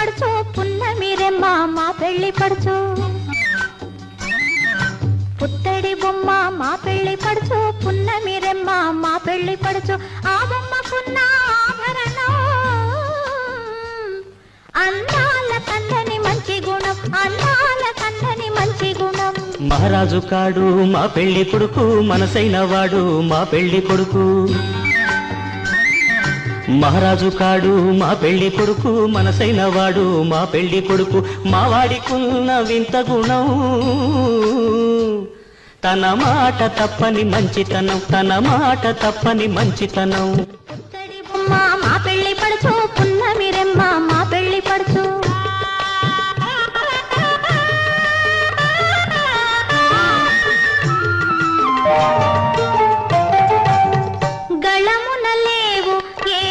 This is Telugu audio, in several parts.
పడుచు పున్నమిరెమ్మ మా పెళ్లి పడుచు పుత్తడి బొమ్మ మా పెళ్లి పడుచు పున్నమిరెమ్మ మా పెళ్లి పడుచు ఆ బొమ్మకున్న ఆభరణం అందాల కందని మంచి గుణం అందాల కందని మంచి గుణం మహారాజు కాడు మా పెళ్లి కొడుకు మనసైన వాడు మా పెళ్లి కొడుకు మహారాజు కాడు మా పెళ్లి కొడుకు మనసైన వాడు మా పెళ్లి కొడుకు మా వాడికున్న వింత గుణం తన మాట తప్పని మంచితనం తన మాట తప్పని మంచితనం పుత్తడి బొమ్మ మా పెళ్లి పడుచు పున్నమిరెమ్మ మా పెళ్లి పడుచు గళమున లేవు ఏ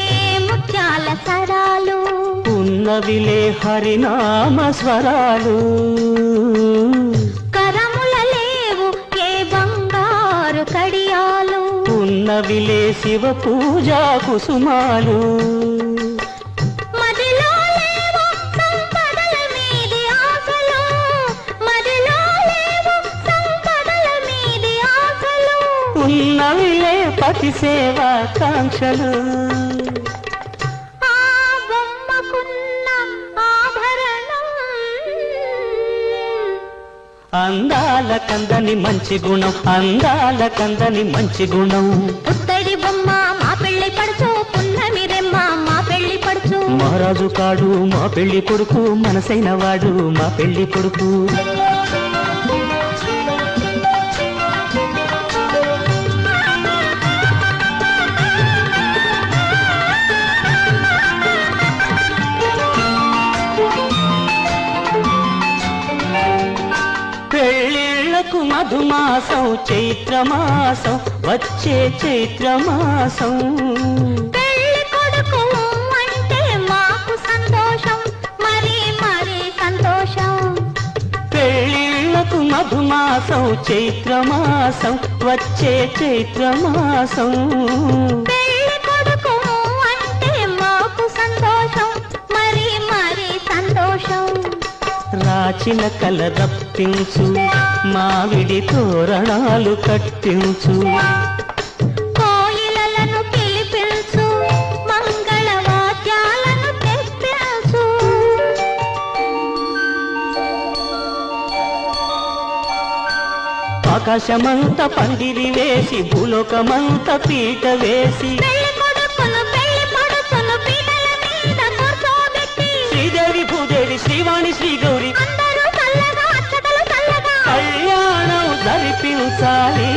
ముత్యాల సరాలు ఉన్నవిలే హరినామ స్వరాలు కరముల లేవు ఏ బంగారు కడియాలు ఉన్నవిలే శివ పూజా కుసుమాలు మదిలో లేవు సంపదల మీది ఆశలు మదిలో లేవు సంపదల మీది ఆశలు ఉన్నవిలే పతి సేవా కాంక్షలు ఆ బొమ్మకున్న ఆభరణం అందాల కందని మంచి గుణం అందాల కందని మంచి గుణం పుత్తడి బొమ్మ మా పెళ్లి పడుచు పున్నమిరెమ్మ మా పెళ్లి పడుచు మహారాజు కాడు మా పెళ్లి కొడుకు మనసైన వాడు మా పెళ్లి కొడుకు పెళ్ళిళ్ళకు మధుమాసం చైత్రమాసం వచ్చే చైత్రమాసం పెళ్లి కొడుకు అంటే మాకు సంతోషం మరి మరి సంతోషం పెళ్ళిళ్ళకు మధుమాసం చైత్రమాసం వచ్చే చైత్రమాసం పెళ్లి కొడుకు అంటే మాకు సంతోషం మరి మరి సంతోషం రాచిన కల రప్పించు మావిడి తోరణాలు కట్టించు కోయిలలను పిలిపించు మంగళ వాద్యాలను తెప్పించు ఆకాశమంత పందిరి వేసి భూలోకమంత పీట వేసి పెళ్లి కొడుకును పెళ్లి పడుచును పీటల మీద కూర్చోబెట్టి శ్రీదేవి భూదేవి శ్రీవాణి శ్రీగౌరి అందరూ చల్లగా అక్షతలు చల్లగా కళ్యాణం జరిపించాలి